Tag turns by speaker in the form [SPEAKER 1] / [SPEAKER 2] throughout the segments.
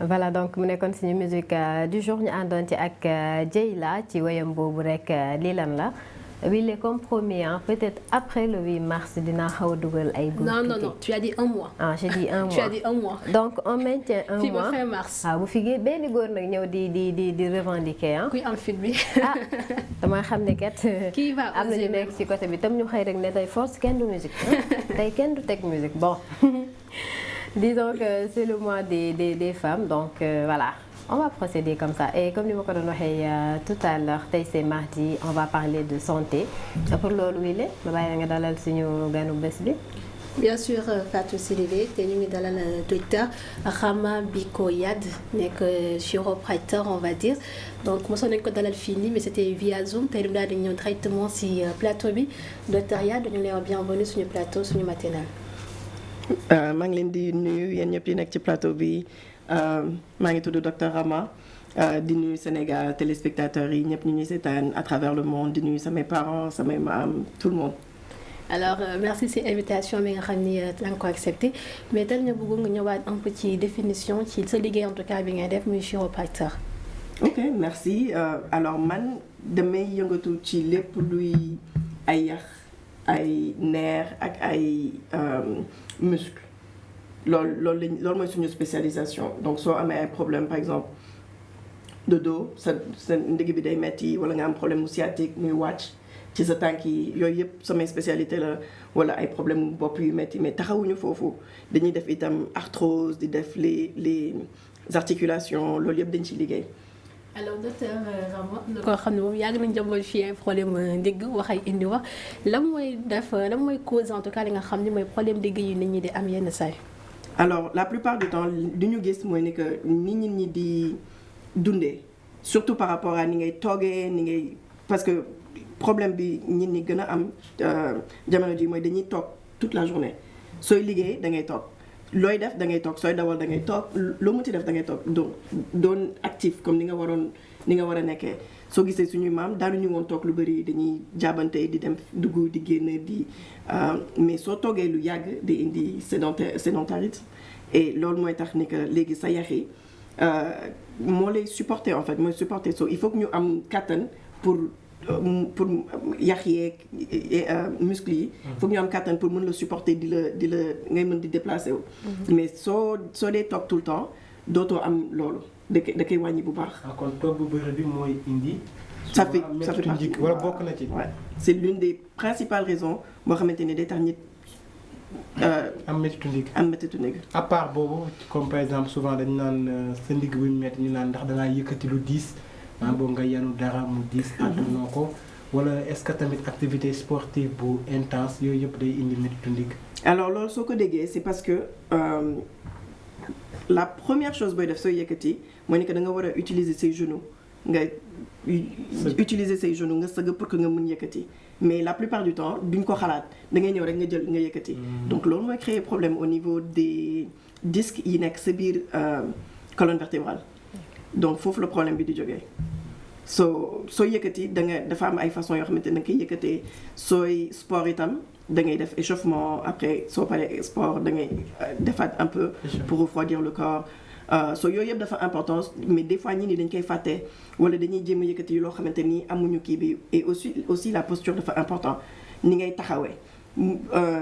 [SPEAKER 1] voilà donc mu nekkoon suñu musique du jour ñu àndoon ci ak Dieyla ci wayam boobu rek lii lan la. Oui, les compromis, hein. Peut-être après le 8 mars, dina xaw a dugal ay góor.
[SPEAKER 2] Non, tu as dit un mois.
[SPEAKER 1] Ah, j'ai dit un mois.
[SPEAKER 2] Tu as dit un mois.
[SPEAKER 1] Donc on maintient un
[SPEAKER 2] fii
[SPEAKER 1] mois.
[SPEAKER 2] ba fin mars.
[SPEAKER 1] Ah bu fi benn góor nag ñëw di revendiquer ah.
[SPEAKER 2] kuy am fit bi.
[SPEAKER 1] Ah dama xam ne kat.
[SPEAKER 2] Kii va
[SPEAKER 1] am na ñu nekk ci côté bi tam ñu xëy rek ne tey force kenn du musique. tey kenn du teg musique bon. Disons que c'est le mois des femmes donc voilà. On va procéder comme ça et comme ni ma ko doon waxee tout à l'heure tey c'est mardi on va parler de santé pour loolu wile ma bàyyi la nga dalal suñu ganu bés bi.
[SPEAKER 2] Bien sûr Fatou Sidibé te ñu ngi dalal docteur Rama Biko Yade nekk chiropracteur on va dire donc mosoon nañu ko dalal fii nii mais c'était via Zoom tey daal di ñëw directement ci plateau bi docteur Yade dañu lay wax bienvenue suñu plateau suñu matinal.
[SPEAKER 3] maa ngi leen di nuyu yéen ñëpp yi nekk ci plateau bi. maa ngi tudd docteur Rama di nuyu Sénégal téléspectateurs yi ñëpp ñu ñuy seetaan à travers le monde di nuyu samay parents samay maam tout le monde.
[SPEAKER 2] alors merci ci invitation bi nga xam ni da nga ko accepté mais dal ñu bëgg nga ñëwaat un peu ci définition ci sa liggéey en tout cas bi ngay def muy chiropracteur.
[SPEAKER 3] ok merci alors man damay yëngatu ci lépp luy ay yax ay nerf ak ay muscle. loolu mooy suñu spécialisation donc soo amee ay problème par exemple de dos sa ndigg bi day metti wala nga am problème mu sciatique muy wàcc ci sa tànk yi yooyu yëpp samay spécialité la wala ay problème mu bopp yu metti mais taxawuñu foofu dañuy def itam arthrose di def les articulations loolu yëpp dañ ci liggéey.
[SPEAKER 2] alors docteur Rama koo xam ne moom yàgg nañ jàmbal fii ay problème ndigg wax ay indi wax lan mooy cause en tout cas li nga xam ne mooy problème ndigg yi nit ñi di am yenn saay.
[SPEAKER 3] alors la plupart du temps li ñu gis mooy ni que ni nit ñi di dundee surtout par rapport à ni ngay toogee ni ngay parce que problème bi nit ñi gën a am jamono ji mooy dañuy toog toute la journée sooy liggéey da ngay toog looy def da ngay toog sooy dawal da ngay toog loo mu ci def da ngay toog donc doon actif comme ni nga war a nekkee soo gisee suñuy maam daanuñu woon toog lu bëri dañuy jaabante di dem dugg di génn di mais soo toogee lu yàgg di indi sédentarisme et loolu mooy tax ni que léegi sa yax yi moo lay supporter en fait mooy supporter so il faut que ñu am kattan pour yax yeeg muscles yi. il faut que ñu am kattan pour mën la supporter di la ngay mën di déplacer wu. mais soo dee toog tout le temps dootoo am loolu da koy wàññi bu baax.
[SPEAKER 4] kon toog bu bëri bi mooy indi.
[SPEAKER 3] ça fait partie
[SPEAKER 4] wala bokk na ci.
[SPEAKER 3] ouais c'est l'une des principales raisons boo xamante ni day tax nit.
[SPEAKER 4] am méttitu
[SPEAKER 3] ndigg.
[SPEAKER 4] à part boobu comme par exemple souvent dañu naan sa ndigg bu metti ñu naan ndax dangaa yëkkati lu diis boobu nga yanu dara mu diis. àttanoo ko wala est-ce que tamit activité sportive bu intense yooyu yëpp day indi méttitu ndigg.
[SPEAKER 3] alors loolu soo ko déggee c'est parce que la première chose booy def sooy yëkkati mooy ni que da nga war a utiliser ses genoux nga utiliser ses genoux nga sëgg pour que nga mën yëkkati mais la plupart du temps duñ ko xalaat da ngay ñëw rek nga yëkkati. donc loolu mooy créer problème au niveau des disques yi nekk sa biir colonne vertébrale donc foofu le problème bi di jógee soo yëkkati dafa am ay façons yoo xamante ne da nga koy yëkkatee sooy sport itam da ngay def échauffement après soo paree sport da ngay defaat un peu pour refroidir le corps. yooyu yëpp dafa importance mais des fois ñi ni dañ koy fàtte wala dañuy jéem a yëkkati loo xamante ni amuñu kii bi et aussi la posture dafa important ni ngay taxawee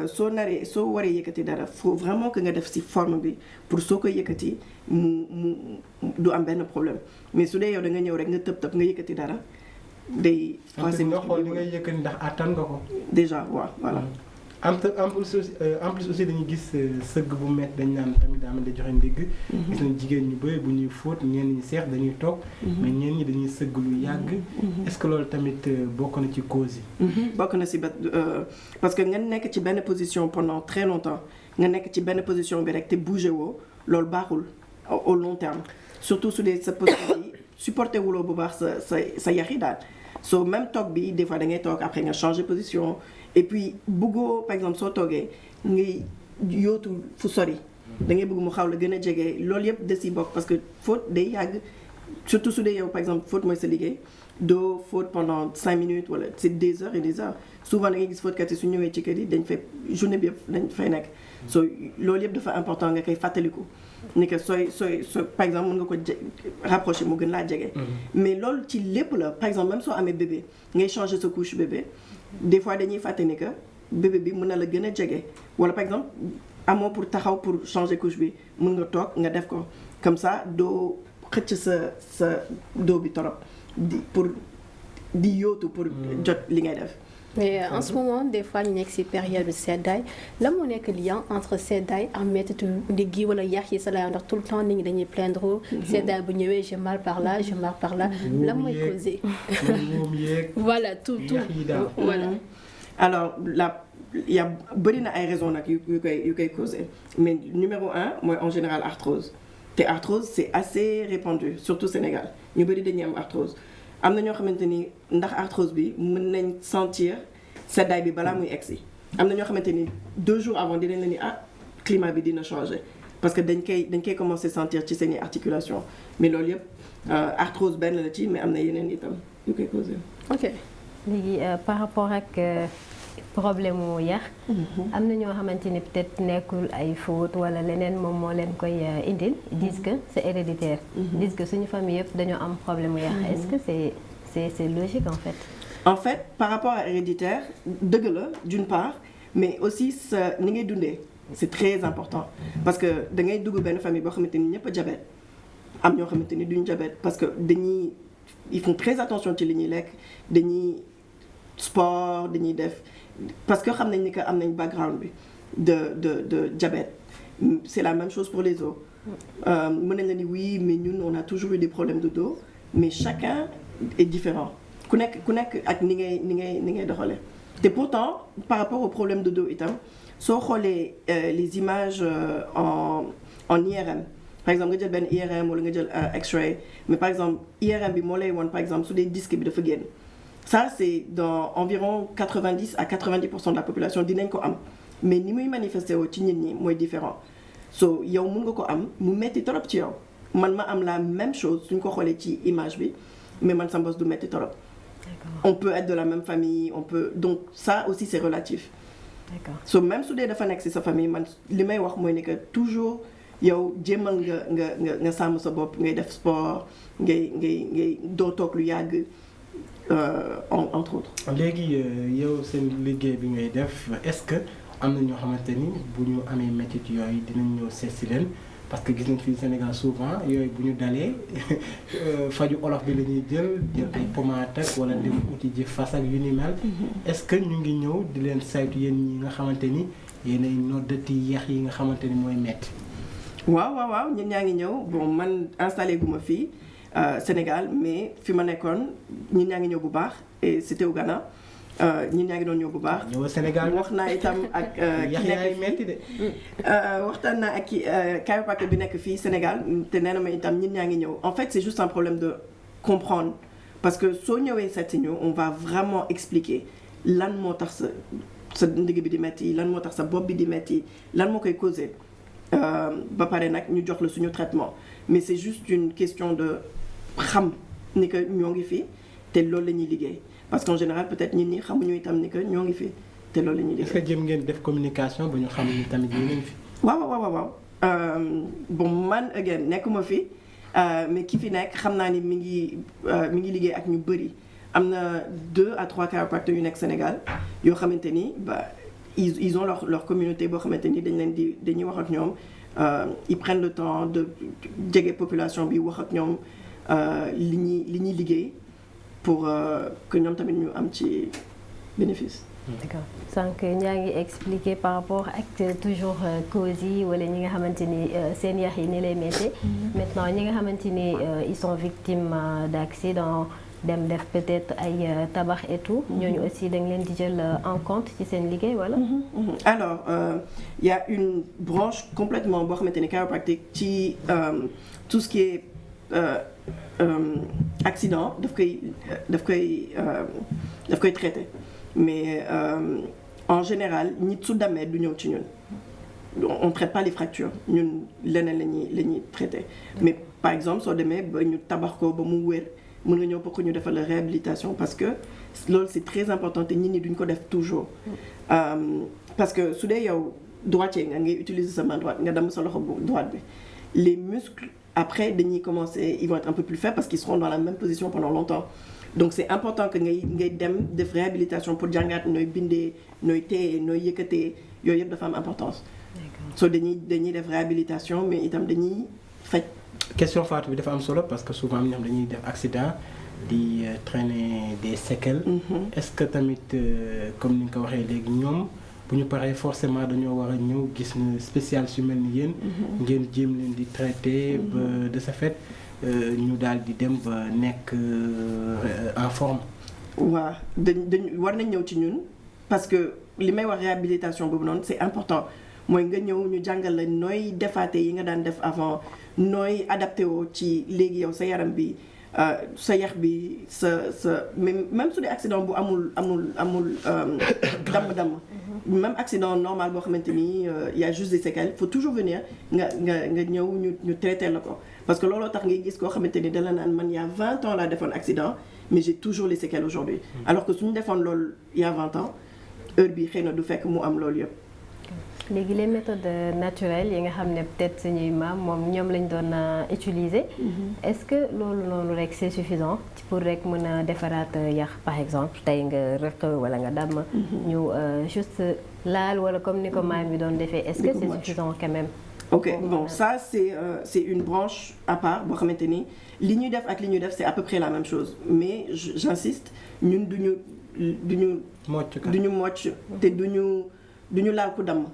[SPEAKER 3] soo waree yëkkati dara faut vraiment que nga def ci forme bi pour soo koy yëkkati mu du am benn problème mais su dee yow da nga ñëw rek nga tëb nga yëkkati dara day.
[SPEAKER 4] nga xool li ngay yëkkati ndax attan nga ko.
[SPEAKER 3] déjà waaw voilà.
[SPEAKER 4] en plus aussi dañuy gis sëgg bu métti dañ naan tamit daa mel di joxe ndigg. gis nañ jigéen ñu bëri bu ñuy fóot ñenn ñi seex dañuy toog. mais ñenn ñi dañuy sëgg lu yàgg. est-ce que loolu tamit bokk na ci cause yi.
[SPEAKER 3] bokk na ci parce que nga nekk ci benn position pendant très longtemps nga nekk ci benn position bi rek te bougé woo loolu baaxul au long terme surtout su dee sa posture yi supporté wuloo bu baax sa yax yi daal so même toog bi des fois da ngay toog après nga changer position. et puis bëggoo par exemple soo toogee ngay yootu fu sori da ngay bëgg mu xaw la gën a jege loolu yëpp da ciy bokk parce que faute day yàgg surtout su dee yow par exemple faute mooy sa liggéey doo fóot pendant 5 minutes wala c'est des heures et des heures souvent da ngay gis fóotkat yi su ñëwee ci kër yi dañ fay journée bi yëpp dañ fay nekk so loolu yëpp dafa important nga koy fàttaliku ni que sooy par exemple mën nga ko rapprocher mu gën laa jege. mais loolu ci lépp la par exemple même soo amee bébé ngay changer sa couche bébé des fois dañuy fàtte ni que bébé bi mën na la gën a jege wala par exemple amoo pour taxaw pour changer couche bi mën nga toog nga def ko comme ça doo xëcc sa dos bi torop di yóotu pour jot li ngay def.
[SPEAKER 2] mais en ce moment des fois ñu nekk ci période bi seddaay la moo nekk lien entre seddaay ak mettitu ndigg yi wala yax yi sa laay ndax tout le temps nit ñi dañuy plaindre seddaay bu ñëwee j'ai mal par là j'ai mal par là. la mooy causé. voilà tout voilà.
[SPEAKER 3] alors il y a bëri na ay raisons nag yu koy causé mais numéro 1 mooy en général arthrose te arthrose c'est assez répandu surtout Sénégal ñu bëri dañuy am arthrose. am na ñoo xamante ni ndax arthrose bi mën nañ sentir seddaay bi balaa muy egsi am na ñoo xamante ni 2 jours avant dinañ la ni climat bi dina changer parce que dañ koy commencer sentir ci seeni articulation mais loolu yëpp arthrose benn la ci mais am na yeneen itam yu koy causé.
[SPEAKER 2] ok
[SPEAKER 1] léegi par rapport ak problème mu yax. am na ñoo xamante ni peut-être nekkul ay faute wala leneen moom moo leen koy indil. disent que c'est héréditaire. disent que suñu famille yëpp dañoo am problème mu yax. est-ce que c'est logique en fait.
[SPEAKER 3] en fait par rapport à héréditaire dëgg la d'une part mais aussi sa ni ngay dundee c'est très important parce que da ngay dugg benn famille boo xamante ni ñëpp a diabète am ñoo xamante ni duñ diabète parce que ils font très attention ci li ñuy lekk dañuy sport dañuy def parce que xam nañ ni que am nañ background bi de diabète c'est la même chose pour les os mën nañ la ni oui mais ñun on a toujours eu des problèmes de dos mais chacun est différent ku nekk ak ni ngay doxalee te pourtant par rapport au problème de dos itam soo xoolee les images en IRM par exemple nga jël benn IRM wala nga jël X-ray mais par exemple IRM bi moo lay woon par exemple su dee disque bi dafa génn ça c'est dans environ 90 à 90% de la population dinañ ko am mais ni muy manifesté woo ci nit ñi mooy différent so yow mun nga ko am mu metti trop ci yow man ma am la même chose suñ ko xoolee ci image bi mais man sa bos du metti trop. on peut être de la même famille on peut donc ça aussi c'est relatif.
[SPEAKER 1] D'accord.
[SPEAKER 3] so même su dee dafa nekk ci sa famille man li may wax mooy ne que toujours yow jéemal nga sàmm sa bopp ngay def sport ngay doo toog lu yàgg entre autres.
[SPEAKER 4] léegi yow seen liggéey bi ngay def est-ce que am na ñoo xamante ni bu ñu amee métit yooyu dinañ ñëw seet si leen parce que gis nañ fii Sénégal souvent yooyu bu ñu dalee faju olof bi la ñuy jël ay pommade ak wala dem uti ji fas ak yu ni mel. est-ce que ñu ngi ñëw di leen saytu yéen ñi nga xamante ni yéenay noddati yax yi nga xamante ni mooy metti.
[SPEAKER 3] waaw ñun ñaa ngi ñëw bon man installé gu ma fii Sénégal mais fi ma nekkoon ñun ñaa ngi ñëw bu baax et c'était au Ghana ñun ñaa ngi doon ñëw bu baax.
[SPEAKER 4] ñëw Sénégal
[SPEAKER 3] wax naa itam ak.
[SPEAKER 4] yax yaay metti de.
[SPEAKER 3] waxtaan naa ak chiropracteur bi nekk fii Sénégal te nee na ma itam ñun ñaa ngi ñëw en fait c'est juste un problème de comprendre parce que soo ñëwee seet ñu on va vraiment expliquer lan moo tax sa ndigg bi di metti lan moo tax sa bopp bi di metti lan moo koy causer. ba pare nag ñu jox la suñu traitement mais c'est juste une question de xam ni que ñoo ngi fi te loolu la ñuy liggéey parce qu'en général peut-être nit ñi xamuñu itam ni que ñoo ngi fi te loolu la ñuy liggéey.
[SPEAKER 4] est-ce que jëm ngeen def communication ba ñu xam ni tamit yéen fi.
[SPEAKER 3] waaw bon man again nekkuma fi mais ki fi nekk xam naa ni mi ngi liggéey ak ñu bëri am na 2 à 3 chiropracteurs yu nekk Sénégal yoo xamante ni ils ont leur communauté boo xamante ni dañuy wax ak ñoom ils prennent le temps de jege population bi wax ak ñoom li ñuy liggéey pour que ñoom tamit ñu am ci bénéfice.
[SPEAKER 1] D'accord sànq ñaa ngi expliquer par rapport ak toujours causes yi wala ñi nga xamante ni seen yax yi ni lay méttee. maintenant ñi nga xamante ni ils sont victimes d'accidents. dem def peut-être ay tabax et tout ñooñu aussi da nga leen di jël en compte ci seen liggéey wala.
[SPEAKER 3] alors il y a une branche complètement boo xamante ni chiropractique ci tout ce qui est accident daf koy traiter mais en général nit su demee du ñëw ci ñun on traite pas les fractures ñun leneen la ñuy traiter mais par exemple soo demee ba ñu tabax ko ba mu wér. mën nga ñëw pour que ñu defal la réhabilitation parce que loolu c'est très important te nit ñi duñ ko def toujours parce que su dee yow droitier nga ngay utiliser sa main droite nga damm sa loxo bu droite bi les muscles après dañuy commencer ils vont être un peu plus faibles parce qu'ils seront dans la même position pendant longtemps donc c'est important que ngay dem def réhabilitation pour jàngaat nooy bindee nooy téye nooy yëkkatee yooyu yëpp dafa am importance so dañuy def réhabilitation mais itam dañuy faj.
[SPEAKER 4] question Fatou bi dafa am solo parce que souvent ñoom dañuy def accident di traîner des séquelles. Est-ce que tamit comme ni nga ko waxee léegi ñoom bu ñu paree forcément dañoo war a ñëw gis na spécial su mel ni yéen. ngeen jéem leen di traiter ba de ce fait ñu daal di dem ba nekk en forme.
[SPEAKER 3] waaw dañ war nañ ñëw ci ñun parce que li may wax réhabilitation boobu noonu c'est important mooy nga ñëw ñu jàngal la nooy defaate yi nga daan def avant nooy adapté woo ci léegi yow sa yaram bi sa yax bi sa même su dee accident bu amul damm-damm même accident normal boo xamante ni y a juste des séquelles faut toujours venir nga ñëw ñu traiter la ko parce que looloo tax ngay gis koo xamante ni dala naan man y a 20 ans laa defoon accident mais j'ai toujours les séquelles aujourd'hui alors que suñu defoon loolu y a 20 ans heure bi xëy na du fekk mu am loolu yëpp.
[SPEAKER 1] léegi les méthodes naturelles yi nga xam ne peut-être suñuy maam moom ñoom lañ doon utiliser. est-ce que loolu noonu rek c'est suffisant pour rek mën a defaraat yax par exemple tey nga rëq wala nga damm. ñu juste laal wala comme ni ko maam bi doon defee. est-ce que c'est suffisant quand même.
[SPEAKER 3] ok bon ça c'est une branche à part boo xamante ni li ñuy def ak li ñuy def c'est à peu près la même chose mais j'insiste ñun duñu mocc te duñu laal ku damm.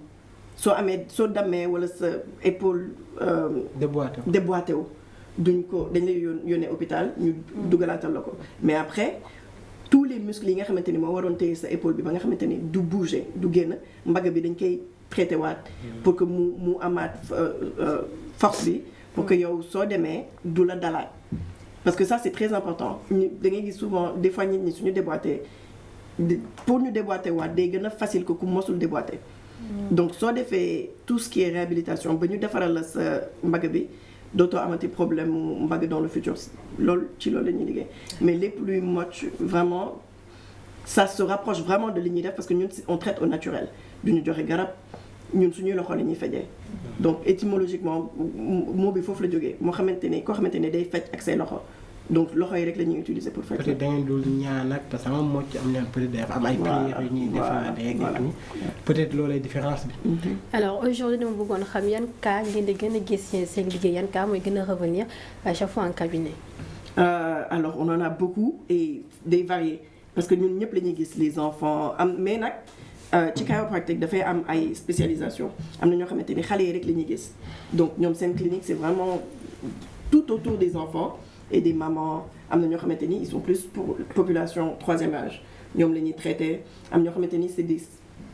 [SPEAKER 3] soo dammee wala sa épaule déboîté wu dañ lay yónnee hôpital ñu dugalaatal la ko mais après tous les muscles yi nga xamante ni moo waroon téye sa épaule bi ba nga xamante ni du bouger du génn mbagg bi dañ koy traité waat pour que mu amaat force bi pour que yow soo demee du la dalaat parce que ça c'est très important da ngay gis souvent des fois nit ñi suñu déboîté pour ñu déboîté waat day gën a facile que ku mosul déboîté donc soo defee tout ce qui est réhabilitation ba ñu defaral la sa mbagg bi dootoo amati problème mu mbagg dans le futur loolu ci loolu la ñuy liggéey mais lépp luy mocc vraiment ça se rapproche vraiment de li ñuy def parce que ñun on traite au naturel du ñu joxe garab ñun suñuy loxo la ñuy fajee donc étymologiquement mot bi foofu la jógee moo xamante ne koo xamante ne day faj ak say loxo donc loxo yi rek la ñuy utiliser pour faj.
[SPEAKER 4] peut-être da ngeen dul ñaan ak parce que am mocc am na peut-être day am ay prières yu ñuy defaat et tout peut-être loolu lay différence bi.
[SPEAKER 2] alors aujourd'hui dama bëggoon xam yan cas ngeen di gën a gis seen liggéey yan cas mooy gën a revenir à chaque fois en cabinet.
[SPEAKER 3] alors on en a beaucoup et des variés parce que ñun ñëpp la ñuy gis les enfants mais nag ci chiropratique dafay am ay spécialisation am na ñoo xamante ni xale yi rek la ñuy gis donc ñoom seen clinique c'est vraiment tout autour des enfants. et des mamans am na ñoo xamante ni ils sont plus pour population troisième âge ñoom la ñuy traiter am ñoo xamante ni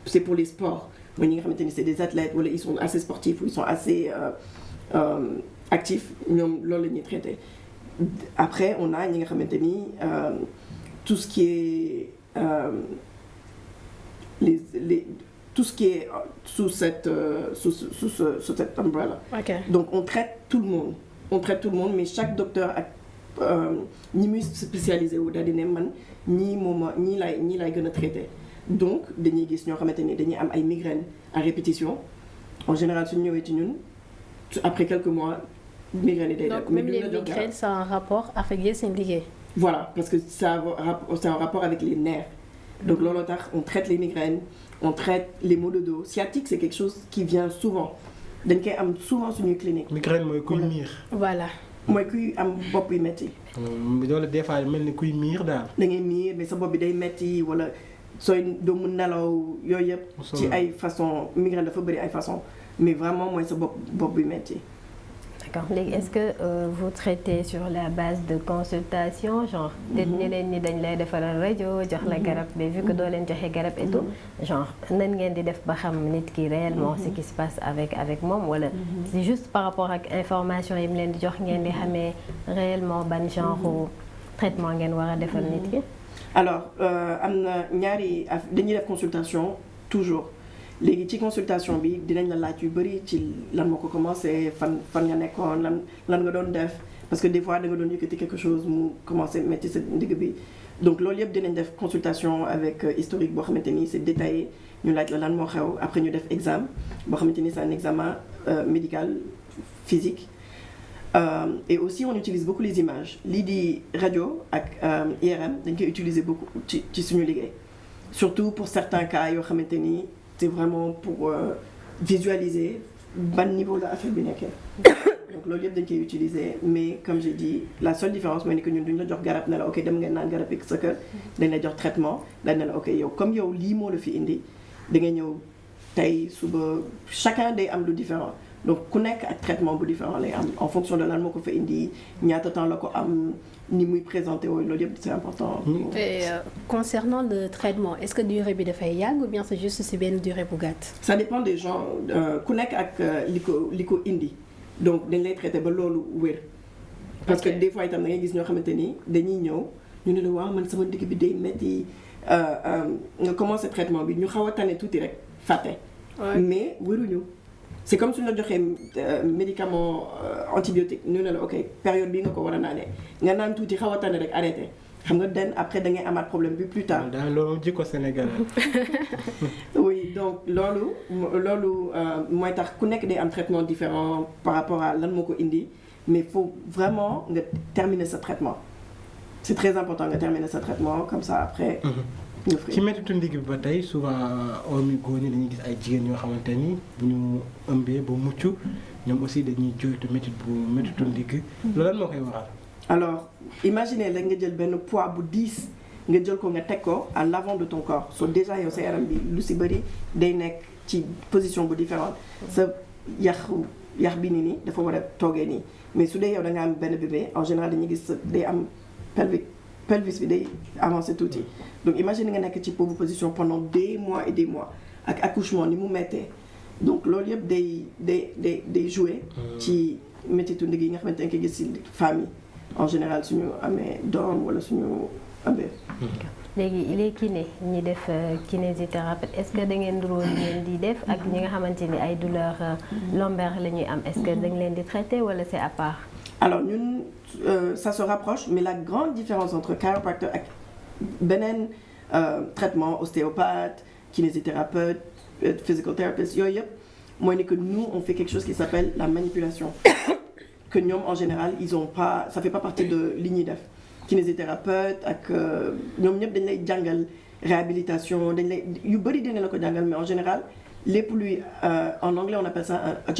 [SPEAKER 3] c'est pour les sports mooy ñi nga xamante ni c'est des athlètes wala ils sont assez sportifs ou ils sont assez actifs ñoom loolu la ñuy traiter après on a ñi nga xamante ni tout ce qui est tout ce qui est sous cette umbrella. Okay. Donc on traite tout le monde mais chaque docteur a ñi muy spécialisé wu daal di ne man ñii lay gën a traité donc dañuy gis ñoo xamante ni dañuy am ay migraines à répétition en général suñu ñëwee ci ñun après quelques mois migraines yi day def.
[SPEAKER 2] donc même les migraines c'est un rapport avec yéen seen liggéey.
[SPEAKER 3] voilà parce que c'est un rapport avec les nerfs donc looloo tax on traite les migraines on traite les maux de dos sciatique c'est quelque chose qui vient souvent dañ koy am souvent suñuy clinique.
[SPEAKER 4] migraine mooy kuy miir.
[SPEAKER 2] voilà.
[SPEAKER 3] mooy kuy am bopp yu metti.
[SPEAKER 4] loolu des fois mel ni kuy miir daal.
[SPEAKER 3] da ngay miir mais sa bopp bi day metti wala sooy doo mun nelaw yooyu yëpp. ci ay façon migraine dafa bëri ay façon mais vraiment mooy sa bopp bi metti.
[SPEAKER 1] d'accord léegi est-ce que vous traitez sur la base de consultation genre. peut-être ñeneen ñi dañ lay defaral rajo jox la garab mais vu que doo leen joxe garab et tout genre nan ngeen di def ba xam nit ki réellement ce qui se passe avec moom wala. c'est juste par rapport ak information yi mu leen di jox ngeen di xamee réellement ban genre traitement ngeen war a defal nit ki.
[SPEAKER 3] alors am na ñaari dañuy def consultation toujours léegi ci consultation bi dinañ la laaj yu bëri ci lan moo ko commencé fan nga nekkoon lan nga doon def parce que des fois da nga doon yëkkati quelque chose mu commencé metti sa ndigg bi donc loolu yëpp dinañ def consultation avec historique boo xamante ni c'est détaillé ñu laaj la lan moo xew après ñu def examen boo xamante ni c'est un examen médical physique et aussi on utilise beaucoup les images lii di rajo ak IRM dañ koy utiliser beaucoup ci suñu liggéey surtout pour certains cas yoo xamante ni c'est vraiment pour visualiser ban niveau la affaire bi nekkee donc loolu yëpp dañ koy utiliser mais comme j'ai dit la seule différence mooy ni que ñun duñ la jox garab ne la ok dem ngeen naan garab yi sa kër dañ la jox traitement dañ ne la ok yow comme yow lii moo la fi indi da ngay ñëw tey suba chacun day am lu différent donc ku nekk ak traitement bu différent lay am en fonction de lan moo ko fa indi ñaata temps la ko am ni muy présenté wooyu loolu yëpp c'est important.
[SPEAKER 2] Et concernant le traitement est-ce que durée bi dafay yàgg ou bien c'est juste si benn durée bu gàtt.
[SPEAKER 3] ça dépend des gens ku nekk ak li ko indi donc dañ lay traité ba loolu wér. parce que des fois itam da ngay gis ñoo xamante ni dañuy ñëw ñu ne la waaw man sama digg bi day metti nga commencé traitement bi ñu xaw a tane tuuti rek fàtte. mais wéruñu. c'est comme suñu la joxee médicament antibiotique ñu ne la ok période bii nga ko war a naanee nga naan tuuti xaw a tane rek arrêté xam nga après da ngay amaat problème bi plus tard.
[SPEAKER 4] daal loolu jikko Sénégal.
[SPEAKER 3] oui donc loolu mooy tax ku nekk day am traitement différent par rapport à lan moo ko indi mais faut vraiment nga terminer sa traitement c'est très important nga terminer sa traitement comme ça après.
[SPEAKER 4] ci méttitu ndigg bi ba tey souvent hormis góor ñi dañuy gis ay jigéen ñoo xamante ni bu ñu ëmbee ba mucc ñoom aussi dañuy jooytu méttitu ndigg loolu lan moo koy waral.
[SPEAKER 3] alors imaginez rek nga jël benn poids bu 10 nga jël ko nga teg ko à l'avant de ton corps so déjà yow sa yaram bi lu si bëri day nekk ci position bu différente sa yax bi nii dafa war a toogee nii mais su dee yow da nga am benn bébé en général dañuy gis day am pelvis bi day avancé tuuti donc imagine nga nekk ci boobu position pendant des mois et des mois ak accouchement ni mu mettee donc loolu yëpp day jouer ci méttitu ndigg yi nga xamante ne ko gis ci famille en général suñu amee doom wala suñu ëmbee.
[SPEAKER 1] léegi il est kiné ñi def kinésithérapeute est-ce que da ngeen duróo ngeen di def ak ñi nga xamante ni ay douleurs lombaires la ñuy am est-ce que dañ leen di traiter wala c'est à part.
[SPEAKER 3] alors ñun ça se rapproche mais la grande différence entre chiropracteur ak beneen traitement ostéopathe kinésithérapeute physical therapist yooyu yëpp mooy ni que nous on fait quelque chose qui s'appelle la manipulation que ñoom en général ils ont pas ça fait pas partie de li ñuy def kinésithérapeute ak ñoom ñëpp dañ lay jàngal réhabilitation dañ lay yu bëri dina la ko jàngal mais en général lépp luy en anglais on appelle ça un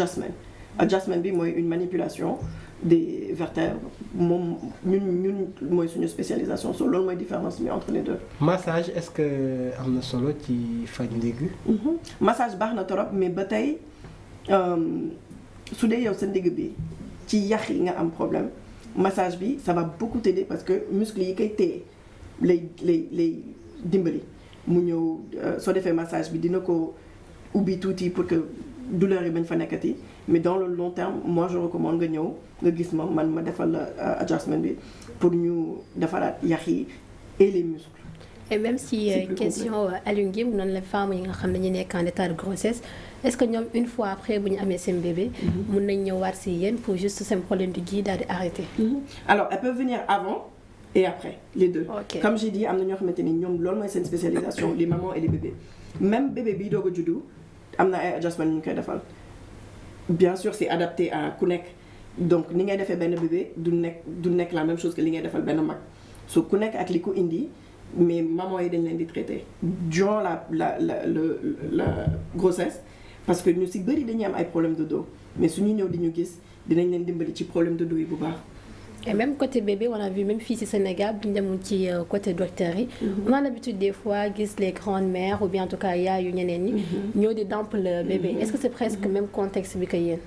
[SPEAKER 3] adjustment bi mooy une manipulation des vertèbres moom ñun mooy suñu spécialisation so loolu mooy différence bi entre les deux.
[SPEAKER 4] massage est-ce que am na solo ci faj ndigg.
[SPEAKER 3] massage baax na trop mais ba tey su dee yow sa ndigg bi ci yax yi nga am problème massage bi ça va beaucoup t'aider parce que muscles yi koy téye lay dimbali mu ñëw soo defee massage bi dina ko ubbi tuuti pour que douleur yi bañ fa nekkati mais dans le long terme moi je recommande nga ñëw nga gis ma defal la adjustment bi pour ñu defaraat yax yi et les muscles.
[SPEAKER 2] et même si question Aliou Ngim noonu la femme yi nga xam ne ñu nekk en état de grossesse est-ce que ñoom une fois après bu ñu amee seen bébé. mun nañ ñëwaat si yéen pour juste seen problème du gi daal di arrêter.
[SPEAKER 3] alors elles peuvent venir avant et après les deux.
[SPEAKER 2] Okay.
[SPEAKER 3] Comme j'ai dit am na ñoo xamante ni ñoom loolu mooy seen spécialisation les mamans et les bébés même bébé bii doog a juddu am na ay adjustment yu ñu koy defal bien sûr c'est adapté à ku nekk donc ni ngay defee benn bébé du nekk la même chose que li ngay defal benn mag so ku nekk ak li ko indi mais maman yi dañ leen di traiter durant la grossesse parce que ñu si bëri dañuy am ay problème de dos mais suñu ñëw di ñu gis dinañ leen dimbali ci problème de dos yi bu baax.
[SPEAKER 2] et même côté bébé on a vu même fii ci Sénégal bu ñu demoon ci côté docteur yi. on a l'habitude des fois gis les grandes mères ou bien en tout cas yaayu ñeneen ñi. ñoo di damp le bébé est-ce que c'est presque même contexte bi que yéen.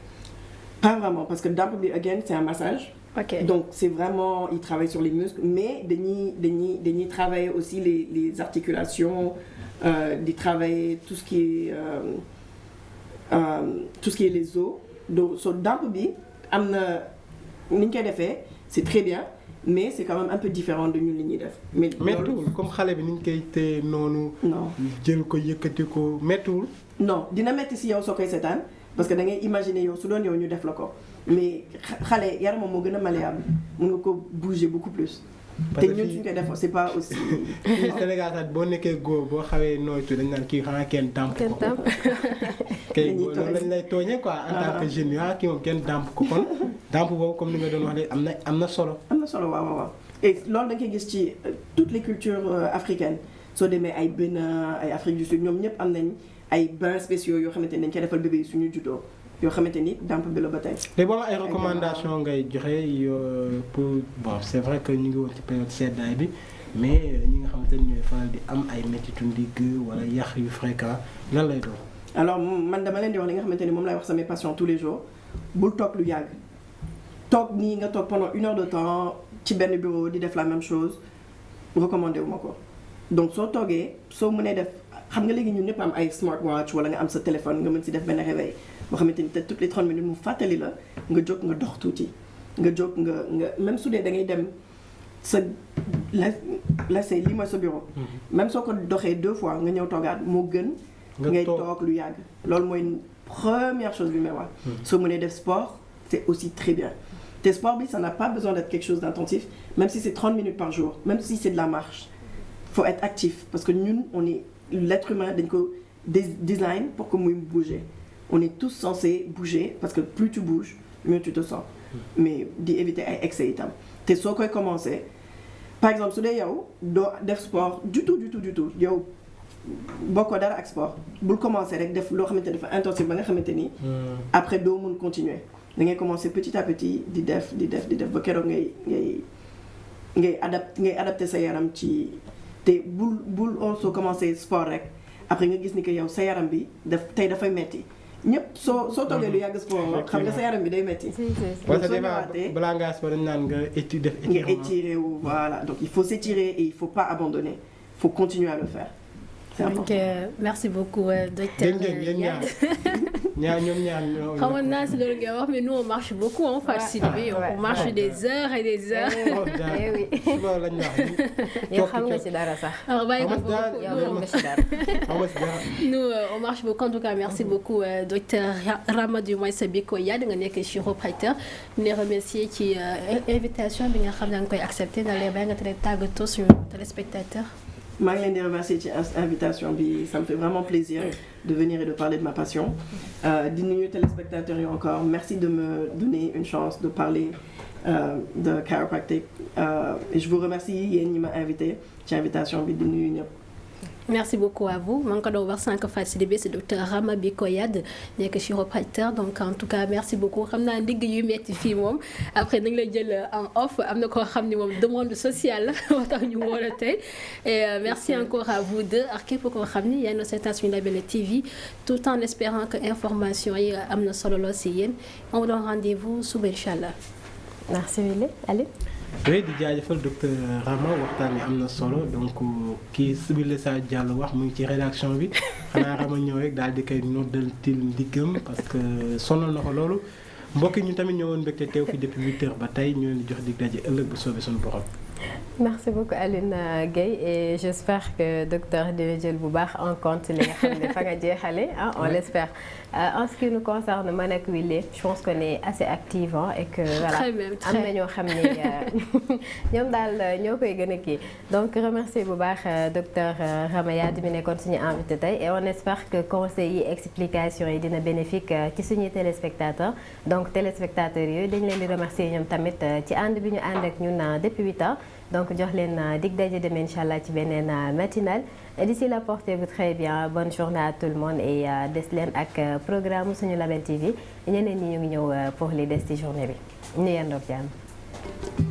[SPEAKER 3] pas vraiment parce que damp bi again c'est un massage.
[SPEAKER 2] ok
[SPEAKER 3] donc c'est vraiment ils travaillent sur les muscles mais dañuy travailler aussi les articulations di travailler tout ce qui est les os donc so damp bi am na ni ñu koy defee c'est très bien mais c'est quand même un peu différent de ñun li ñuy def. mais
[SPEAKER 4] méttiwul comme xale bi ni ñu koy téye noonu.
[SPEAKER 3] non
[SPEAKER 4] jël ko yëkkati ko méttiwul.
[SPEAKER 3] non dina metti si yow soo koy seetaan parce que da ngay imaginer yow su doon yow ñu def la ko mais xale yaramam moo gën a malléable mun nga ko bouger beaucoup plus. te ñun suñu koy def c'est pas aussi.
[SPEAKER 4] fii Sénégal sax boo nekkee góor boo xawee nooytu dañ naan kii xanaa kenn dàmp ko. kay loolu lañ lay tooñee quoi en tant que jeune yi kii moom kenn dàmp ko kon dàmp boobu comme ni nga doon wax de am na solo.
[SPEAKER 3] am na solo waaw. et loolu da nga koy gis ci toutes les cultures africaines soo demee ay Bénin ay Afrique du Sud ñoom ñëpp am nañ ay bains spéciaux yoo xamante ni dañ koy defal bébé yi suñu juddoo yoo xamante ni dàmp bi la ba tey.
[SPEAKER 4] te booba ay recommandations ngay joxe pour bon c'est vrai que ñu ngi woon ci période seddaay bi mais ñi nga xamante ni ñooy faral di am ay méttitu ndigg wala yax yu fréquent lan lay doon.
[SPEAKER 3] alors man dama leen di wax li nga xamante ni moom lay wax samay patients tous les jours bul toog lu yàgg toog nii nga toog pendant 1 heure de temps ci benn bureau di def la même chose recommandé wu ma ko donc soo toogee soo mënee def xam nga léegi ñun ñëpp am ay smartwatch wala nga am sa téléphone nga mën si def benn réveil boo xamante ni te toutes les 30 minutes mu fàttali la nga jóg nga dox tuuti nga jóg nga même su dee da ngay dem sa la say lii mooy sa bureau. même soo ko doxee 2 fois nga ñëw toogaat moo gën. ngay toog lu yàgg loolu mooy première chose bi may wax. soo mënee def sport c'est aussi très bien te sport bi ça n'a pas besoin d'être quelque chose d'intensif même si c'est 30 minutes par jour même si c'est de la marche faut être actif parce que ñun on est l'être humain dañ ko design pour que muy bouger on est tous censés bouger parce que plus tu bouges mieux tu te sens mais di éviter ay excès itam te soo koy commencer par exemple su dee yow doo def sport du tout yow bokkoo dara ak sport bul commencer rek def loo xamante ne dafa intensif ba nga xamante ni après doo mun continuer da ngay commencer petit à petit di def ba keroog ngay adapter sa yaram ci te bul also commencer sport rek après nga gis ni que yow sa yaram bi tey dafay metti ñëpp soo toogee lu yàgg sport xam nga sa yaram bi day metti
[SPEAKER 4] parce que balaa ngaa sport dañ naan nga
[SPEAKER 3] étirer wu voilà donc il faut s'étirer et il faut pas abandonner il faut continuer à le faire.
[SPEAKER 2] Donc merci beaucoup docteur Yad. Xamoon naa si loolu nga wax mais nous on marche beaucoup en Fatou-Sidibé on marche des heures et des heures.
[SPEAKER 1] suba lañ wax yow xam nga ci dara sax.
[SPEAKER 2] Nous on marche beaucoup en tout cas merci beaucoup docteur Ramadou Meissa Biko Yad nga nekk chiropracteur ñu lay remercier ci invitation bi nga xam ne nga koy accepté na lay bàyyi nga tàggatoo suñu téléspectateur.
[SPEAKER 3] maa ngi leen di remercier ci invitation bi ça me fait vraiment plaisir de venir et de parler de ma passion di nuyu téléspectateurs yi encore merci de me donner une chance de parler de chiropractic et je vous remercie yéen ñi ma invité ci invitation bi di nuyu ñëpp.
[SPEAKER 2] Merci beaucoup à vous. maa ngi ko doon wax sànq Fatou-Sidibé c'est docteur Rama Biko Yad nekk chiropracteur donc en tout cas merci beaucoup xam naa ndigg yu metti fii moom après nañ lay jël en off am na koo xam ni moom demande sociale la moo tax ñu woo la tey et merci encore à vous deux ak képp koo xam ni yaa ngi seetaan suñu Label TV tout en espérant que information yi am na solo lool si yéen on vous donne rendez-vous suba inchallah.
[SPEAKER 1] Merci Wile allez.
[SPEAKER 4] oui di jaajëfal docteur Rama waxtaan wi am na solo donc kii Sibile Sa Diallo wax mu ngi ci rédaction bi xanaa Rama ñëw rek daal di koy noddal til ndiggam parce que sonal na ko loolu mbokk yi ñu tamit ñëwoon mbégte teew fi depuis 8 heures ba tey ñu leen di jox dig daje ëllëg bu soobee suñu borom.
[SPEAKER 1] Merci beaucoup Alioune Gueye et j'espère que docteur dina jël bu baax en compte li nga xam ne fa nga jeexale on l'espère. En ce qui nous concerne man ak Wile je pense qu'on est assez active et que voilà am na ñoo xam ne ñoom daal ñoo koy gën a kii donc remercier bu baax docteur Rama Yad mi nekkoon suñu invité tey et on espère que conseils yi explications yi dina bénéfique ci suñuy téléspectateurs donc téléspectateurs yooyu dañ leen di remercier ñoom tamit ci ànd bi ñu ànd ak ñun depuis 8 ans donc jox leen dig daje dem inchallah ci beneen matinale d'ici là portez-vous très bien bonne journée à tout le monde et des leen ak programme suñu Label TV ñeneen ñi ñu ngi ñëw pour les des ci journée bi ñu yendoog jàmm